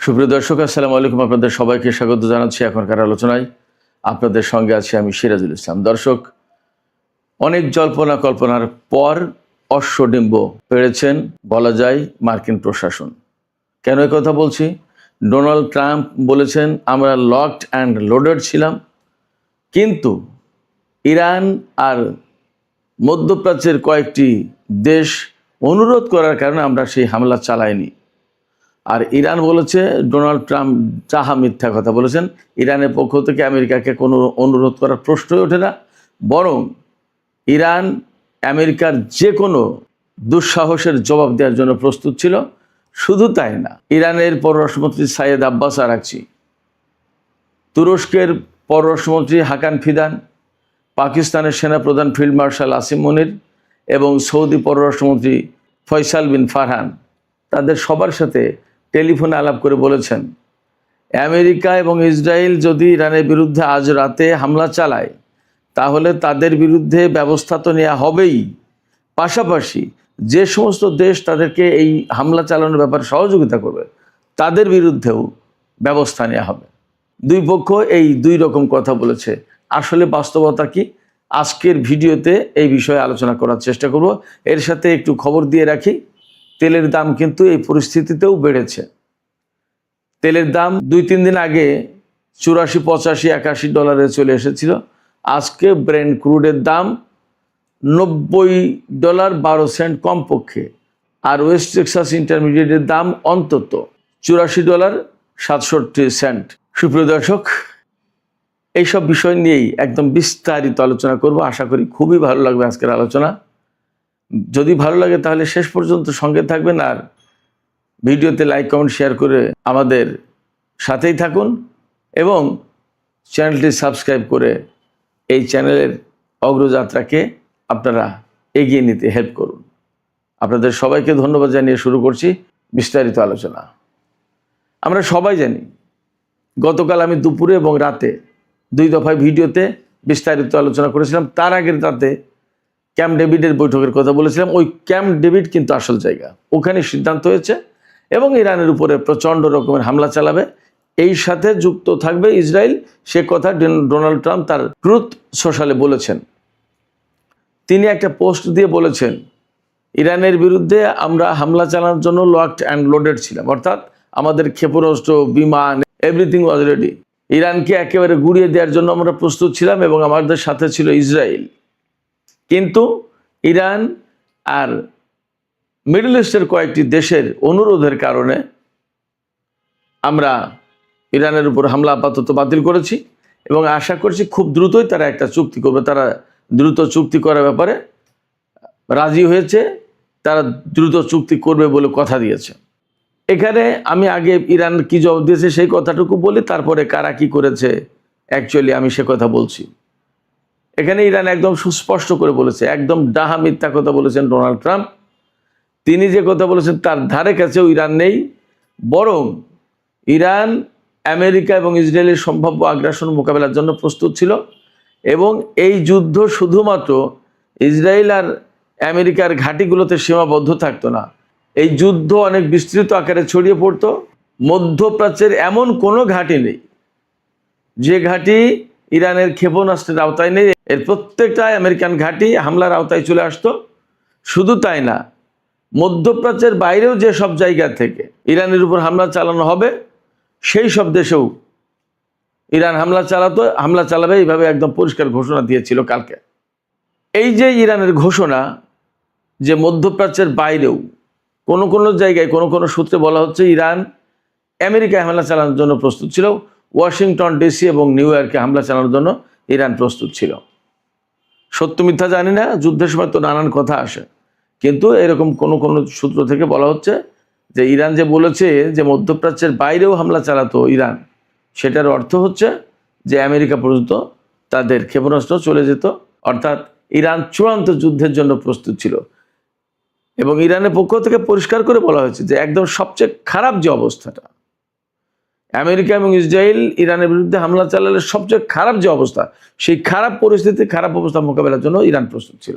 সুপ্রিয় দর্শক, আসসালামু আলাইকুম। আপনাদের সবাইকে স্বাগত জানাচ্ছি এখনকার আলোচনায়। আপনাদের সঙ্গে আছি আমি সিরাজুল ইসলাম। দর্শক, অনেক জল্পনা কল্পনার পর অশ্বডিম্ব পেড়েছেন বলা যায় মার্কিন প্রশাসন। কেন এই কথা বলছি? ডোনাল্ড ট্রাম্প বলেছেন আমরা লকড অ্যান্ড লোডেড ছিলাম, কিন্তু ইরান আর মধ্যপ্রাচ্যের কয়েকটি দেশ অনুরোধ করার কারণে আমরা সেই হামলা চালাইনি। আর ইরান বলেছে ডোনাল্ড ট্রাম্প যাহা মিথ্যা কথা বলেছেন। ইরানের পক্ষ থেকে আমেরিকাকে কোনো অনুরোধ করার প্রশ্নই ওঠে না, বরং ইরান আমেরিকার যে কোনো দুঃসাহসের জবাব দেওয়ার জন্য প্রস্তুত ছিল। শুধু তাই না, ইরানের পররাষ্ট্রমন্ত্রী সাইয়েদ আব্বাস আরাকচি, তুরস্কের পররাষ্ট্রমন্ত্রী হাকান ফিদান, পাকিস্তানের সেনাপ্রধান ফিল্ড মার্শাল আসিম মনির এবং সৌদি পররাষ্ট্রমন্ত্রী ফয়সাল বিন ফারহান তাদের সবার সাথে টেলিফোনে আলাপ করে বলেছেন আমেরিকা এবং ইসরায়েল যদি ইরানের বিরুদ্ধে আজ রাতে হামলা চালায় তাহলে তাদের বিরুদ্ধে ব্যবস্থা তো নেওয়া হবেই, পাশাপাশি যে সমস্ত দেশ তাদেরকে এই হামলা চালানোর ব্যাপারে সহযোগিতা করবে তাদের বিরুদ্ধেও ব্যবস্থা নেওয়া হবে। দুই পক্ষ এই দুই রকম কথা বলেছে। আসলে বাস্তবতা কি, আজকের ভিডিওতে এই বিষয়ে আলোচনা করার চেষ্টা করব। এর সাথে একটু খবর দিয়ে রাখি, তেলের দাম কিন্তু এই পরিস্থিতিতেও বেড়েছে। তেলের দাম 2-3 দিন আগে 84, 85, 81 ডলারে চলে এসেছিল। আজকে ব্রেন্ট ক্রুডের দাম $90.12 কমপক্ষে, আর ওয়েস্ট টেক্সাস ইন্টারমিডিয়েটের দাম অন্তত $84.67। সুপ্রিয় দর্শক, এইসব বিষয় নিয়েই একদম বিস্তারিত আলোচনা করব। আশা করি খুবই ভালো লাগবে আজকের আলোচনা। যদি ভালো লাগে তাহলে শেষ পর্যন্ত সঙ্গে থাকবেন, আর ভিডিওতে লাইক, কমেন্ট, শেয়ার করে আমাদের সাথেই থাকুন এবং চ্যানেলটি সাবস্ক্রাইব করে এই চ্যানেলের অগ্রযাত্রাকে আপনারা এগিয়ে নিতে হেল্প করুন। আপনাদের সবাইকে ধন্যবাদ জানিয়ে শুরু করছি বিস্তারিত আলোচনা। আমরা সবাই জানি গতকাল আমি দুপুরে এবং রাতে 2 দফায় ভিডিওতে বিস্তারিত আলোচনা করেছিলাম। তার আগের রাতে ক্যাম্প ডেভিডের বৈঠকের কথা বলেছিলাম। ওই ক্যাম্প ডেভিড কিন্তু আসল জায়গা, ওখানে সিদ্ধান্ত হয়েছে এবং ইরানের উপরে প্রচণ্ড রকমের হামলা চালাবে। এই সাথে যুক্ত থাকবে ইসরায়েল, সে কথা ডোনাল্ড ট্রাম্প তার ট্রুথ সোশ্যালে বলেছেন। তিনি একটা পোস্ট দিয়ে বলেছেন ইরানের বিরুদ্ধে আমরা হামলা চালানোর জন্য লকড অ্যান্ড লোডেড ছিলাম, অর্থাৎ আমাদের ক্ষেপণাস্ত্র, বিমান, এভরিথিং ওয়াজ রেডি। ইরানকে একেবারে গুড়িয়ে দেওয়ার জন্য আমরা প্রস্তুত ছিলাম এবং আমাদের সাথে ছিল ইসরায়েল। কিন্তু ইরান আর মিডল ইস্টের কয়েকটি দেশের অনুরোধের কারণে আমরা ইরানের উপর হামলা আপাতত বাতিল করেছি এবং আশা করছি খুব দ্রুতই তারা একটা চুক্তি করবে। তারা দ্রুত চুক্তি করার ব্যাপারে রাজি হয়েছে, তারা দ্রুত চুক্তি করবে বলে কথা দিয়েছে। এখানে আমি আগে ইরান কি জবাব দিয়েছে সেই কথাটুকু বলি, তারপরে কারা কি করেছে অ্যাকচুয়ালি আমি সে কথা বলছি। এখানে ইরান একদম সুস্পষ্ট করে বলেছে, একদম ডাহা মিথ্যা কথা বলেছেন ডোনাল্ড ট্রাম্প। তিনি যে কথা বলেছেন তার ধারে কাছেও ইরান নেই, বরং ইরান আমেরিকা এবং ইসরায়েলের সম্ভাব্য আগ্রাসন মোকাবেলার জন্য প্রস্তুত ছিল এবং এই যুদ্ধ শুধুমাত্র ইসরায়েল আর আমেরিকার ঘাঁটিগুলোতে সীমাবদ্ধ থাকতো না। এই যুদ্ধ অনেক বিস্তৃত আকারে ছড়িয়ে পড়তো। মধ্যপ্রাচ্যের এমন কোনো ঘাঁটি নেই যে ঘাঁটি ইরানের ক্ষেপণাস্ত্রের আওতায় নেই। এর প্রত্যেকটা আমেরিকান ঘাঁটি হামলার আওতায় চলে আসতো। শুধু তাই না, মধ্যপ্রাচ্যের বাইরেও যে সব জায়গা থেকে ইরানের উপর হামলা চালানো হবে সেই সব দেশেও ইরান হামলা চালাবে, এইভাবে একদম পরিষ্কার ঘোষণা দিয়েছিল কালকে। এই যে ইরানের ঘোষণা যে মধ্যপ্রাচ্যের বাইরেও কোনো কোনো জায়গায় কোনো কোনো সূত্রে বলা হচ্ছে ইরান আমেরিকায় হামলা চালানোর জন্য প্রস্তুত ছিল, ওয়াশিংটন ডিসি এবং নিউ ইয়র্কে হামলা চালানোর জন্য ইরান প্রস্তুত ছিল। সত্য মিথ্যা জানি না, যুদ্ধের সময় তো নানান কথা আসে, কিন্তু এরকম কোনো কোনো সূত্র থেকে বলা হচ্ছে যে ইরান যে বলেছে যে মধ্যপ্রাচ্যের বাইরেও হামলা চালাতো ইরান, সেটার অর্থ হচ্ছে যে আমেরিকা পর্যন্ত তাদের ক্ষেপণাস্ত্র চলে যেত, অর্থাৎ ইরান চূড়ান্ত যুদ্ধের জন্য প্রস্তুত ছিল। এবং ইরানের পক্ষ থেকে পরিষ্কার করে বলা হয়েছে যে একদম সবচেয়ে খারাপ যে অবস্থাটা, আমেরিকা এবং ইসরায়েল ইরানের বিরুদ্ধে হামলা চালালে সবচেয়ে খারাপ যে অবস্থা, সেই খারাপ পরিস্থিতি, খারাপ অবস্থা মোকাবেলার জন্য ইরান প্রস্তুত ছিল।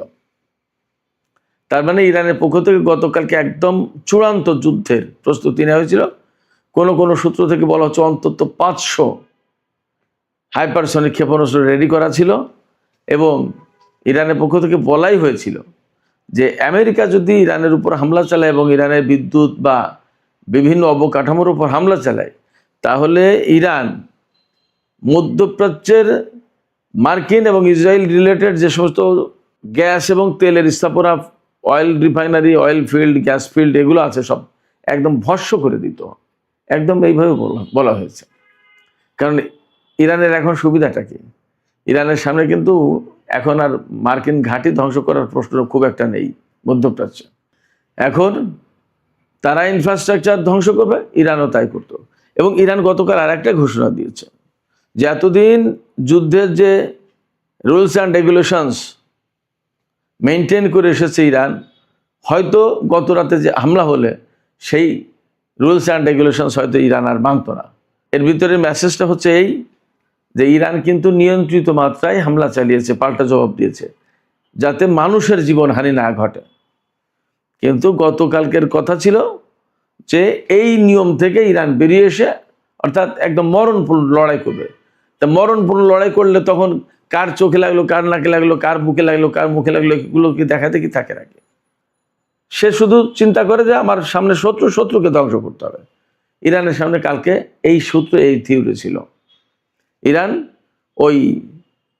তার মানে ইরানের পক্ষ থেকে গতকালকে একদম চূড়ান্ত যুদ্ধের প্রস্তুতি নেওয়া হয়েছিল। কোনো সূত্র থেকে বলা হচ্ছে অন্তত 500 হাইপারসনিক ক্ষেপণাস্ত্র রেডি করা ছিল, এবং ইরানের পক্ষ থেকে বলাই হয়েছিল যে আমেরিকা যদি ইরানের উপর হামলা চালায় এবং ইরানের বিদ্যুৎ বা বিভিন্ন অবকাঠামোর উপর হামলা চালায়, তাহলে ইরান মধ্যপ্রাচ্যের মার্কিন এবং ইসরায়েল রিলেটেড যে সমস্ত গ্যাস এবং তেলের স্থাপনা, oil refinery, oil field, gas field এগুলো আছে সব একদম ভস্ম করে দিত। একদম এইভাবে বলা হয়েছে। কারণ ইরানের এখন সুবিধাটা কি? ইরানের সামনে কিন্তু এখন আর মার্কিন ঘাঁটি ধ্বংস করার প্রশ্ন খুব একটা নেই মধ্যপ্রাচ্যে। এখন তারা ইনফ্রাস্ট্রাকচার ধ্বংস করবে, ইরানও তাই করতো। এবং ইরান গতকাল আর একটা ঘোষণা দিয়েছে যে এতদিন যুদ্ধের যে রুলস অ্যান্ড রেগুলেশনস মেনটেন করে এসেছে ইরান, হয়তো গত রাতে যে হামলা হলে সেই রুলস অ্যান্ড রেগুলেশনস হয়তো ইরান আর মানত না। এর ভিতরে মেসেজটা হচ্ছে এই যে ইরান কিন্তু নিয়ন্ত্রিত মাত্রায় হামলা চালিয়েছে, পাল্টা জবাব দিয়েছে, যাতে মানুষের জীবনহানি না ঘটে। কিন্তু গতকালকের কথা ছিল যে এই নিয়ম থেকে ইরান বেরিয়ে এসে অর্থাৎ একদম মরণপূর্ণ লড়াই করবে। তা মরণপূর্ণ লড়াই করলে তখন কার চোখে লাগলো, কার নাকে লাগলো, কার বুকে লাগলো, কার মুখে লাগলো, এগুলো কি দেখাতে কি থাকে নাকি? সে শুধু চিন্তা করে যে আমার সামনে শত্রুকে ধ্বংস করতে হবে। ইরানের সামনে কালকে এই সূত্র, এই থিওরি ছিল। ইরান ওই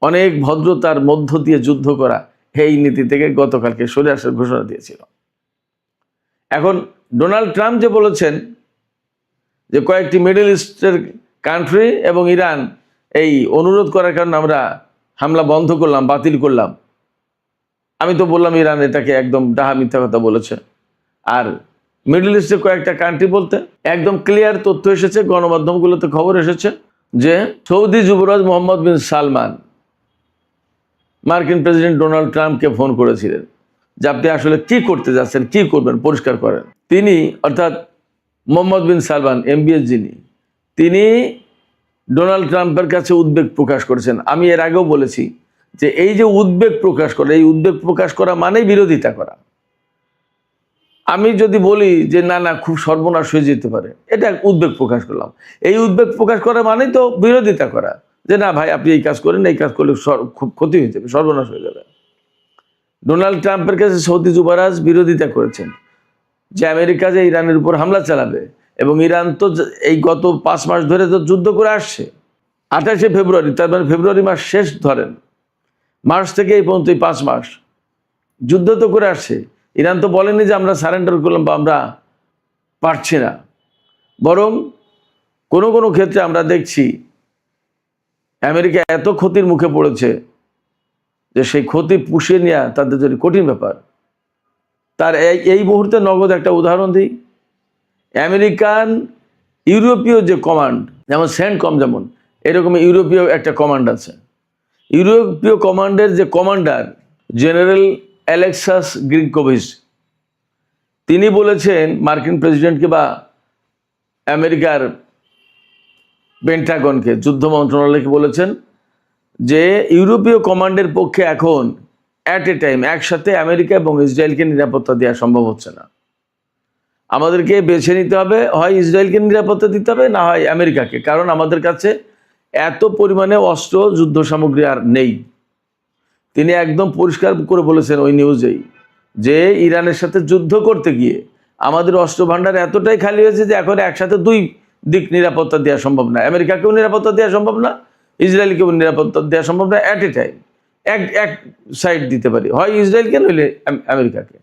অনেক ভদ্রতার মধ্য দিয়ে যুদ্ধ করা এই নীতি থেকে গতকালকে সরে আসার ঘোষণা দিয়েছিল। এখন ডোনাল্ড ট্রাম্প যে বলেছেন যে কয়েকটি মিডল ইস্টের কান্ট্রি এবং ইরান এই অনুরোধ করার কারণে আমরা হামলা বন্ধ করলাম, বাতিল করলাম। আমি তো বললাম ইরান এটাকে একদম ডাহা মিথ্যা কথা বলেছে। আর মিডল ইস্টের কয়েকটা কান্ট্রি বলতে একদম ক্লিয়ার তথ্য এসেছে, গণমাধ্যমগুলোতে খবর এসেছে যে সৌদি যুবরাজ মোহাম্মদ বিন সালমান মার্কিন প্রেসিডেন্ট ডোনাল্ড ট্রাম্পকে ফোন করেছিলেন যে আপনি আসলে কি করতে যাচ্ছেন, কি করবেন, পরিষ্কার করেন। তিনি অর্থাৎ মোহাম্মদ বিন সালমান MBS যিনি, তিনি ডোনাল্ড ট্রাম্পের কাছে উদ্বেগ প্রকাশ করেছেন। আমি এর আগেও বলেছি যে এই যে উদ্বেগ প্রকাশ করে, এই উদ্বেগ প্রকাশ করা মানেই বিরোধিতা করা। আমি যদি বলি যে না না খুব সর্বনাশ হয়ে যেতে পারে, এটা উদ্বেগ প্রকাশ করলাম। এই উদ্বেগ প্রকাশ করা মানেই তো বিরোধিতা করা, যে না ভাই আপনি এই কাজ করেন, এই কাজ করলে খুব ক্ষতি হয়ে যাবে, সর্বনাশ হয়ে যাবে। ডোনাল্ড ট্রাম্পের কাছে সৌদি যুবরাজ বিরোধিতা করেছেন যে আমেরিকা যে ইরানের উপর হামলা চালাবে, এবং ইরান তো এই গত 5 মাস ধরে তো যুদ্ধ করে আসছে। 28শে ফেব্রুয়ারি, তার মানে ফেব্রুয়ারি মাস শেষ ধরেন, মার্চ থেকে এই পর্যন্ত 5 মাস যুদ্ধ তো করে আসছে। ইরান তো বলেনি যে আমরা সারেন্ডার করলাম বা আমরা পারছি না, বরং কোনো ক্ষেত্রে আমরা দেখছি আমেরিকা এত ক্ষতির মুখে পড়েছে যে সেই ক্ষতি পুষিয়ে নেওয়া তাদের জন্য কঠিন ব্যাপার। তার এই মুহূর্তে নগদ একটা উদাহরণ দিই। আমেরিকান ইউরোপীয় যে কমান্ড, যেমন সেন্টকম, যেমন এরকম ইউরোপীয় একটা কমান্ড আছে। ইউরোপীয় কমান্ডের যে কমান্ডার জেনারেল অ্যালেক্সাস গ্রিগোভিচ, তিনি বলেছেন মার্কিন প্রেসিডেন্টকে বা আমেরিকার পেন্টাগনকে, যুদ্ধ মন্ত্রণালয়কে বলেছেন যে ইউরোপীয় কমান্ডের পক্ষে এখন অ্যাট এ টাইম একসাথে আমেরিকা এবং ইসরায়েলকে নিরাপত্তা দেওয়া সম্ভব হচ্ছে না। আমাদেরকে বেছে নিতে হবে, হয় ইসরায়েলকে নিরাপত্তা দিতে হবে, না হয় আমেরিকাকে। কারণ আমাদের কাছে এত পরিমাণে অস্ত্র, যুদ্ধ সামগ্রী আর নেই। তিনি একদম পরিষ্কার করে বলেছেন ওই নিউজেই যে ইরানের সাথে যুদ্ধ করতে গিয়ে আমাদের অস্ত্র ভাণ্ডার এতটাই খালি হয়েছে যে এখন একসাথে দুই দিক নিরাপত্তা দেওয়া সম্ভব না। আমেরিকাকেও নিরাপত্তা দেওয়া সম্ভব না, ইসরায়েলকেও নিরাপত্তা দেওয়া সম্ভব না। অ্যাট এ টাইম এক সাইড দিতে পারি, হয় ইসরায়েলকে নইলে আমেরিকাকে।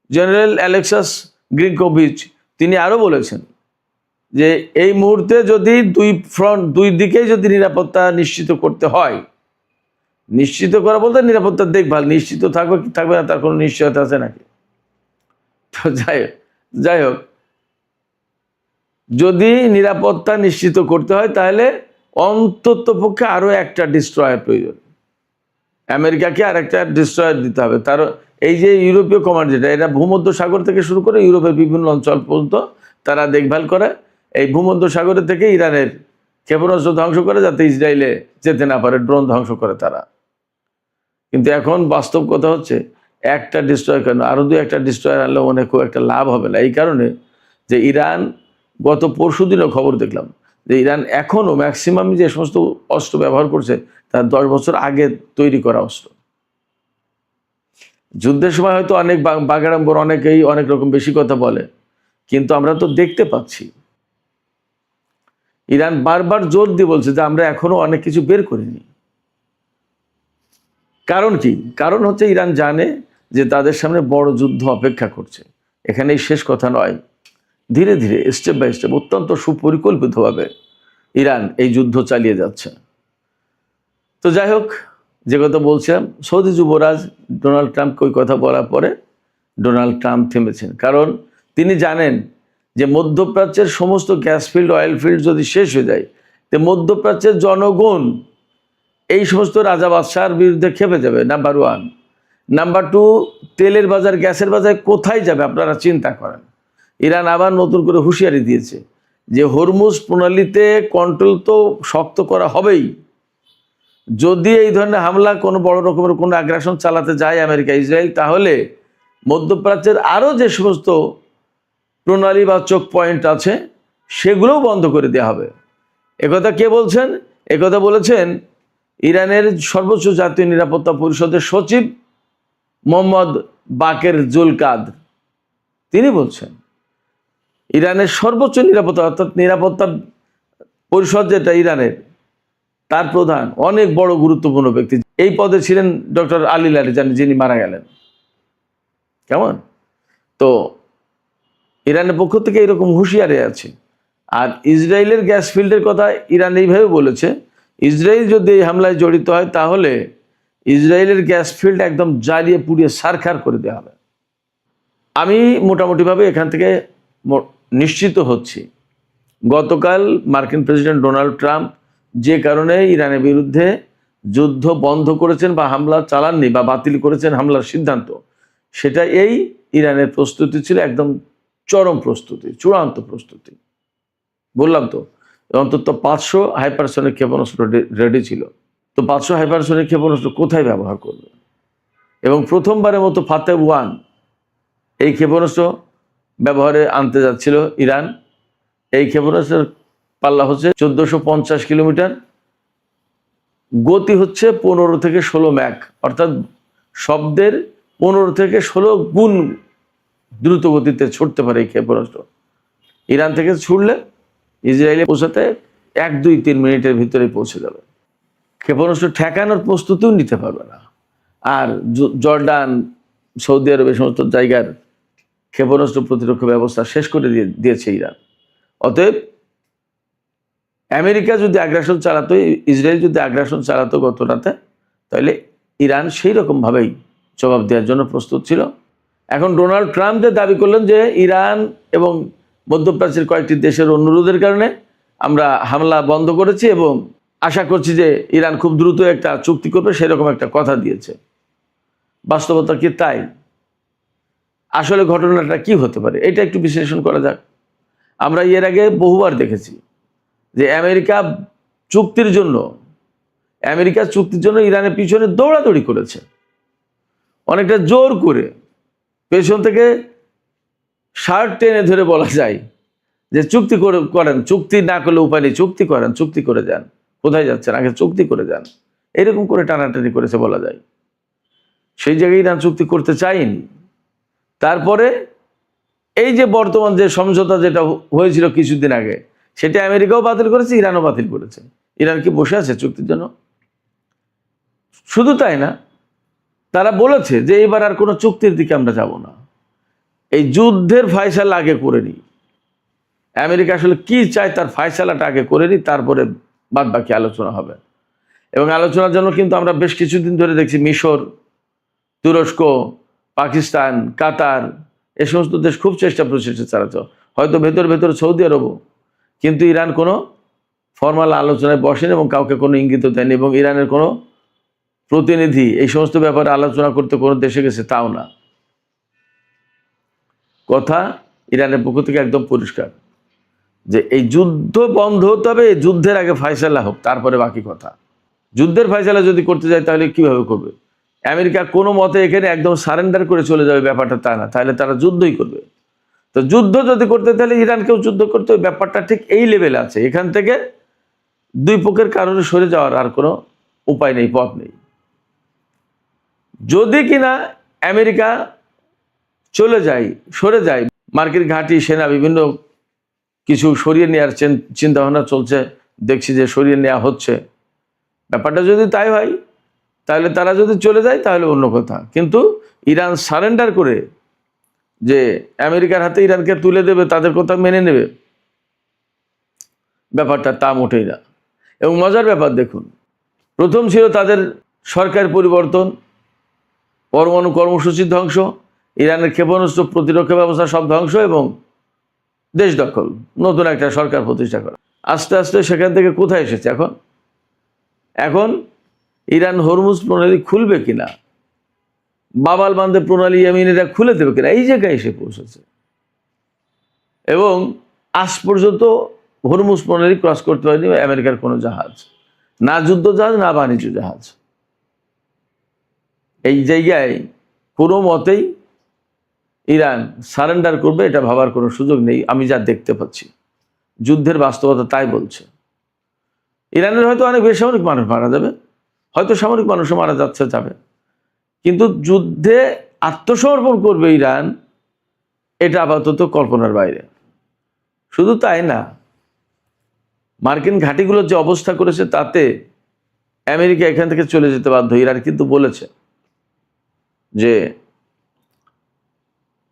জেনারেল অ্যালেক্সাস গ্রিগোভিচ তিনি আরও বলেছেন যে এই মুহূর্তে যদি দুই দিকেই যদি নিরাপত্তা নিশ্চিত করতে হয়, নিশ্চিত করা বলতে নিরাপত্তার দেখভাল, নিশ্চিত থাকবে কি থাকবে না তার কোনো নিশ্চয়তা আছে নাকি? তো যাই হোক, যদি নিরাপত্তা নিশ্চিত করতে হয় তাহলে অন্তত পক্ষে আরও একটা ডিস্ট্রয়ার প্রয়োজন। আমেরিকাকে আর একটা ডিস্ট্রয়ার দিতে হবে। তার এই যে ইউরোপীয় কমান্ড, যেটা এটা ভূমধ্য সাগর থেকে শুরু করে ইউরোপের বিভিন্ন অঞ্চল পর্যন্ত তারা দেখভাল করে। এই ভূমধ্য সাগরের থেকে ইরানের ক্ষেপণাস্ত্র ধ্বংস করে, যাতে ইসরায়েলে যেতে না পারে, ড্রোন ধ্বংস করে তারা। কিন্তু এখন বাস্তব কথা হচ্ছে একটা ডিস্ট্রয়ার কেন, আরও একটা ডিস্ট্রয়ার আনলে মনে খুব একটা লাভ হবে না। এই কারণে যে ইরান গত পরশুদিনও খবর দেখলাম যে ইরান এখনও ম্যাক্সিমাম যে সমস্ত অস্ত্র ব্যবহার করছে তার 10 বছর আগে তৈরি করা অস্ত্র। যুদ্ধের সময় হয়তো অনেক বাগাড়ম্বর, অনেকেই অনেক রকম বেশি কথা বলে, কিন্তু আমরা তো দেখতে পাচ্ছি ইরান বারবার জোর দিয়ে বলছে যে আমরা এখনো অনেক কিছু বের করিনি। কারণ কি? কারণ হচ্ছে ইরান জানে যে তাদের সামনে বড় যুদ্ধ অপেক্ষা করছে। এখানেই শেষ কথা নয়, ধীরে ধীরে স্টেপ বাই স্টেপ অত্যন্ত সুপরিকল্পিতভাবে ইরান এই যুদ্ধ চালিয়ে যাচ্ছে। তো যাই হোক, যে কথা বলছিলাম, সৌদি যুবরাজ ডোনাল্ড ট্রাম্পকে ওই কথা বলার পরে ডোনাল্ড ট্রাম্প থেমেছেন। কারণ তিনি জানেন যে মধ্যপ্রাচ্যের সমস্ত গ্যাস ফিল্ড, অয়েল ফিল্ড যদি শেষ হয়ে যায়, তো মধ্যপ্রাচ্যের জনগণ এই সমস্ত রাজা বাদশার বিরুদ্ধে খেপে যাবে, নাম্বার 1। নাম্বার 2, তেলের বাজার, গ্যাসের বাজার কোথায় যাবে আপনারা চিন্তা করেন। ইরান আবার নতুন করে হুঁশিয়ারি দিয়েছে যে হরমুজ প্রণালীতে কন্ট্রোল তো শক্ত করা হবেই। যদি এই ধরনের হামলা কোনো বড় রকমের কোনো আগ্রাসন চালাতে যায় আমেরিকা, ইসরায়েল, তাহলে মধ্যপ্রাচ্যের আরও যে সমস্ত প্রণালী বা চোক পয়েন্ট আছে সেগুলোও বন্ধ করে দেওয়া হবে। একথা কে বলছেন? একথা বলেছেন ইরানের সর্বোচ্চ জাতীয় নিরাপত্তা পরিষদের সচিব মোহাম্মদ বাকের জুলকাদ। তিনি বলছেন ইরানের সর্বোচ্চ নিরাপত্তা, অর্থাৎ নিরাপত্তা পরিষদ যেটা ইরানের, তার প্রধান অনেক বড় গুরুত্বপূর্ণ ব্যক্তি। এই পদে ছিলেন ডক্টর আলী লারিজানি, যিনি মারা গেলেন। কেমন? তো ইরানের পক্ষ থেকে এরকম হুঁশিয়ারি আছে। আর ইসরায়েলের গ্যাস ফিল্ডের কথা ইরান এইভাবে বলেছে, ইসরায়েল যদি এই হামলায় জড়িত হয় তাহলে ইসরায়েলের গ্যাস ফিল্ড একদম জ্বালিয়ে পুড়িয়ে ছারখার করে দেওয়া হবে। আমি মোটামুটিভাবে এখান থেকে নিশ্চিত হচ্ছি, গতকাল মার্কিন প্রেসিডেন্ট ডোনাল্ড ট্রাম্প যে কারণে ইরানের বিরুদ্ধে যুদ্ধ বন্ধ করেছেন বা হামলা চালাননি বা বাতিল করেছেন হামলার সিদ্ধান্ত, সেটা এই ইরানের প্রস্তুতি ছিল একদম চরম প্রস্তুতি, চূড়ান্ত প্রস্তুতি। বললাম তো, অন্তত 500 হাইপারসনিক ক্ষেপণাস্ত্র রেডি ছিল। তো 500 হাইপারসনিক ক্ষেপণাস্ত্র কোথায় ব্যবহার করবে? এবং প্রথমবারের মতো ফাতেহ 1 এই ক্ষেপণাস্ত্র ব্যবহারে আনতে যাচ্ছিল ইরান। এই ক্ষেপণাস্ত্রের পাল্লা হচ্ছে 1450 কিলোমিটার, গতি হচ্ছে 15 থেকে 16 ম্যাক, অর্থাৎ শব্দের 15 থেকে 16 গুণ দ্রুত গতিতে ছুটতে পারে এই ক্ষেপণাস্ত্র। ইরান থেকে ছুটলে ইসরায়েলে পৌঁছাতে 1-2-3 মিনিটের ভিতরে পৌঁছে যাবে। ক্ষেপণাস্ত্র ঠেকানোর প্রস্তুতিও নিতে পারবে না। আর জর্ডান, সৌদি আরব, এই সমস্ত জায়গার ক্ষেপণাস্ত্র প্রতিরক্ষা ব্যবস্থা শেষ করে দিয়েছে ইরান। অতএব আমেরিকা যদি আগ্রাসন চালাতো, ইসরায়েল যদি আগ্রাসন চালাতো গত রাতে, তাহলে ইরান সেই রকমভাবেই জবাব দেওয়ার জন্য প্রস্তুত ছিল। এখন ডোনাল্ড ট্রাম্প যে দাবি করলেন যে ইরান এবং মধ্যপ্রাচ্যের কয়েকটি দেশের অনুরোধের কারণে আমরা হামলা বন্ধ করেছি এবং আশা করছি যে ইরান খুব দ্রুত একটা চুক্তি করবে, সেরকম একটা কথা দিয়েছে। বাস্তবতা কি তাই? আসলে ঘটনাটা কি হতে পারে এটা একটু বিশ্লেষণ করা যাক। আমরা এর আগে বহুবার দেখেছি যে আমেরিকা চুক্তির জন্য ইরানের পিছনে দৌড়াদৌড়ি করেছে, অনেকটা জোর করে পেছন থেকে শার্ট টেনে ধরে বলা যায় যে চুক্তি করেন, চুক্তি না করলে উপায় নেই, চুক্তি করেন, চুক্তি করে যান, কোথায় যাচ্ছেন আগে চুক্তি করে যান, এরকম করে টানাটানি করেছে বলা যায়। সেই জায়গায় ইরান চুক্তি করতে চায়নি। তারপরে এই যে বর্তমান যে সমঝোতা যেটা হয়েছিল কিছুদিন আগে, সেটা আমেরিকাও বাতিল করেছে, ইরানও বাতিল করেছে। ইরান কি বসে আছে চুক্তির জন্য? শুধু তাই না, তারা বলেছে যে এবার আর কোনো চুক্তির দিকে আমরা যাব না, এই যুদ্ধের ফয়সালা আগে করে নিই। আমেরিকা আসলে কি চায় তার ফয়সালাটা আগে করে নিই, তারপরে বাদ বাকি আলোচনা হবে। এবং আলোচনার জন্য কিন্তু আমরা বেশ কিছুদিন ধরে দেখছি মিশর, তুরস্ক, পাকিস্তান, কাতার, এ সমস্ত দেশ খুব চেষ্টা প্রচেষ্টা চালাচ্ছে, হয়তো ভেতর ভেতর সৌদি আরবও। কিন্তু ইরান কোনো ফর্মাল আলোচনায় বসেনি এবং কাউকে কোনো ইঙ্গিত দেয়নি, এবং ইরানের কোনো প্রতিনিধি এই সমস্ত ব্যাপারে আলোচনা করতে কোনো দেশে গেছে তাও না। কথা ইরানের পক্ষ থেকে একদম পরিষ্কার যে এই যুদ্ধ বন্ধ হতে হবে, এই যুদ্ধের আগে ফয়সালা হোক, তারপরে বাকি কথা। যুদ্ধের ফয়সালা যদি করতে যায় তাহলে কিভাবে করবে? আমেরিকা কোনো মতে এখানে একদম সারেন্ডার করে চলে যাবে ব্যাপারটা তা না, তাহলে তারা যুদ্ধই করবে। তো যুদ্ধ যদি করতে তাহলে ইরানকেও যুদ্ধ করতে, ওই ব্যাপারটা ঠিক এই লেভেলে আছে। এখান থেকে দুই পক্ষের কারণে সরে যাওয়ার আর কোনো উপায় নেই, পথ নেই। যদি কিনা আমেরিকা সরে যায়, মার্কিন ঘাঁটি সেনা বিভিন্ন কিছু সরিয়ে নেওয়ার চিন্তা ভাবনা চলছে, দেখছি যে সরিয়ে নেওয়া হচ্ছে। ব্যাপারটা যদি তাই হয়, তাহলে তারা যদি চলে যায় তাহলে অন্য কথা। কিন্তু ইরান সারেন্ডার করে যে আমেরিকার হাতে ইরানকে তুলে দেবে, তাদের কথা মেনে নেবে, ব্যাপারটা তা মোটেই না। এবং মজার ব্যাপার দেখুন, প্রথম ছিল তাদের সরকার পরিবর্তন, পরমাণু কর্মসূচির ধ্বংস, ইরানের ক্ষেপণাস্ত্র প্রতিরক্ষা ব্যবস্থা সব ধ্বংস এবং দেশ দখল, নতুন একটা সরকার প্রতিষ্ঠা করা। আস্তে আস্তে সেখান থেকে কোথায় এসেছে এখন ইরান হরমুজ প্রণালী খুলবে কিনা, বাবাল বান্দে প্রণালী ইয়েমেনিরা খুলে দেবে কিনা, এই জায়গায় এসে পৌঁছেছে। এবং আজ পর্যন্ত হরমুজ প্রণালী ক্রস করতে পারেনি আমেরিকার কোনো জাহাজ, না যুদ্ধ জাহাজ না বাণিজ্য জাহাজ। এই জায়গায় কোনো মতেই ইরান সারেন্ডার করবে এটা ভাবার কোনো সুযোগ নেই। আমি যা দেখতে পাচ্ছি, যুদ্ধের বাস্তবতা তাই বলছে। ইরানের হয়তো অনেক বেসামরিক মানুষ মারা যাবে, হয়তো সামরিক মানুষও মারা যাবে, কিন্তু যুদ্ধে আত্মসমর্পণ করবে ইরান, এটা আপাতত কল্পনার বাইরে। শুধু তাই না, মার্কিন ঘাঁটিগুলোর যে অবস্থা করেছে তাতে আমেরিকা এখান থেকে চলে যেতে বাধ্য। ইরান কিন্তু বলেছে যে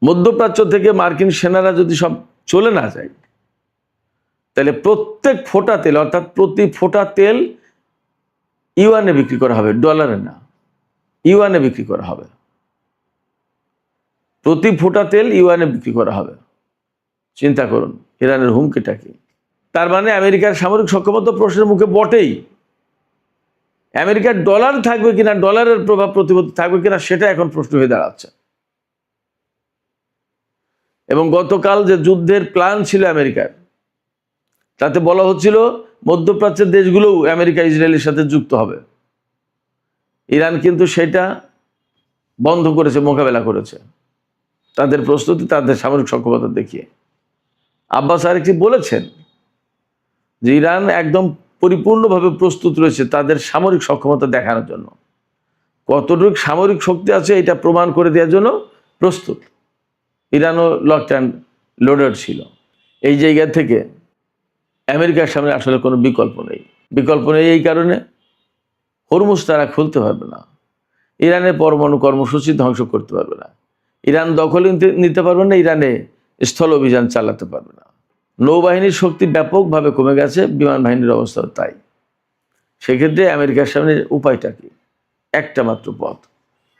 মধ্যপ্রাচ্য থেকে মার্কিন সেনারা যদি সব চলে না যায়, তাহলে প্রত্যেক ফোঁটা তেল, অর্থাৎ প্রতি ফোঁটা তেল ইউয়ানে বিক্রি করা হবে, ডলারে না, ইউয়ানে বিক্রি করা হবে। প্রতি ফোঁটা তেল ইউয়ানে বিক্রি করা হবে। চিন্তা করুন ইরানের হুমকিটা কি। তার মানে আমেরিকার সামরিক সক্ষমতা প্রশ্নের মুখে বটেই। আমেরিকার ডলার থাকবে কিনা, ডলারের প্রভাব প্রতিপত্তি থাকবে কিনা, সেটা এখন প্রশ্ন হয়ে দাঁড়াচ্ছে। এবং গতকাল যে যুদ্ধের প্ল্যান ছিল আমেরিকার, তাতে বলা হচ্ছিল মধ্যপ্রাচ্যের দেশগুলোও আমেরিকা ইসরায়েলের সাথে যুক্ত হবে। ইরান কিন্তু সেটা বন্ধ করেছে, মোকাবেলা করেছে তাদের প্রস্তুতি, তাদের সামরিক সক্ষমতা দেখিয়ে। আব্বাস আরেকটি বলেছেন যে ইরান একদম পরিপূর্ণভাবে প্রস্তুত রয়েছে তাদের সামরিক সক্ষমতা দেখানোর জন্য। কতটুকু সামরিক শক্তি আছে এটা প্রমাণ করে দেওয়ার জন্য প্রস্তুত। ইরানও লকড অ্যান্ড লোডেড ছিল। এই জায়গা থেকে আমেরিকার সামনে আসলে কোনো বিকল্প নেই। এই কারণে হরমুজ তারা খুলতে পারবে না, ইরানের পরমাণু কর্মসূচি ধ্বংস করতে পারবে না, ইরান দখল নিতে পারবে না, ইরানে স্থল অভিযান চালাতে পারবে না। নৌবাহিনীর শক্তি ব্যাপকভাবে কমে গেছে, বিমান বাহিনীর অবস্থাও তাই। সেক্ষেত্রে আমেরিকার সামনে উপায়টা কি? একটা মাত্র পথ,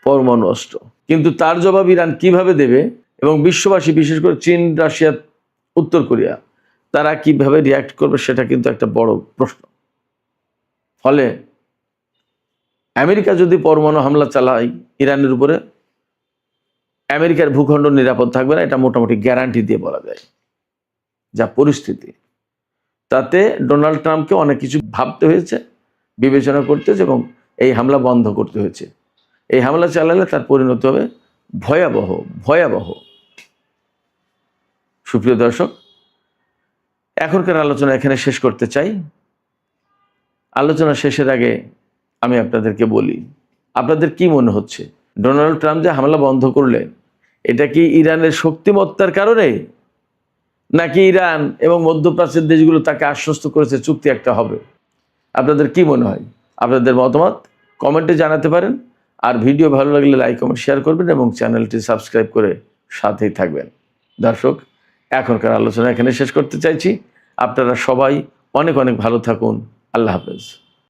পরমাণু অস্ত্র। কিন্তু তার জবাব ইরান কিভাবে দেবে এবং বিশ্ববাসী, বিশেষ করে চীন, রাশিয়া, উত্তর কোরিয়া, তারা কিভাবে রিয়াক্ট করবে সেটা কিন্তু একটা বড় প্রশ্ন। ফলে আমেরিকা যদি পরমাণু হামলা চালায় ইরানের উপরে, আমেরিকার ভূখণ্ড নিরাপদ থাকবে না, এটা মোটামুটি গ্যারান্টি দিয়ে বলা যায়। যা পরিস্থিতি, তাতে ডোনাল্ড ট্রাম্পকে অনেক কিছু ভাবতে হয়েছে, বিবেচনা করতে হয়েছে এবং এই হামলা বন্ধ করতে হয়েছে। এই হামলা চালালে তার পরিণতি হবে ভয়াবহ। সুপ্রিয় দর্শক, এখনকার আলোচনা এখানে শেষ করতে চাই। আলোচনা শেষের আগে আমি আপনাদেরকে বলি, আপনাদের কি মনে হচ্ছে ডোনাল্ড ট্রাম্প যে হামলা বন্ধ করলেন, এটা কি ইরানের শক্তিমত্তার কারণে, নাকি ইরান এবং মধ্যপ্রাচ্যের দেশগুলো তাকে আশ্বস্ত করেছে চুক্তি একটা হবে? আপনাদের কি মনে হয়? আপনাদের মতামত কমেন্টে জানাতে পারেন। আর ভিডিও ভালো লাগলে লাইক, কমেন্ট, শেয়ার করবেন এবং চ্যানেলটি সাবস্ক্রাইব করে সাথেই থাকবেন। দর্শক, এখনকার আলোচনা এখানে শেষ করতে চাইছি। আপনারা সবাই অনেক ভালো থাকুন। আল্লাহ হাফেজ।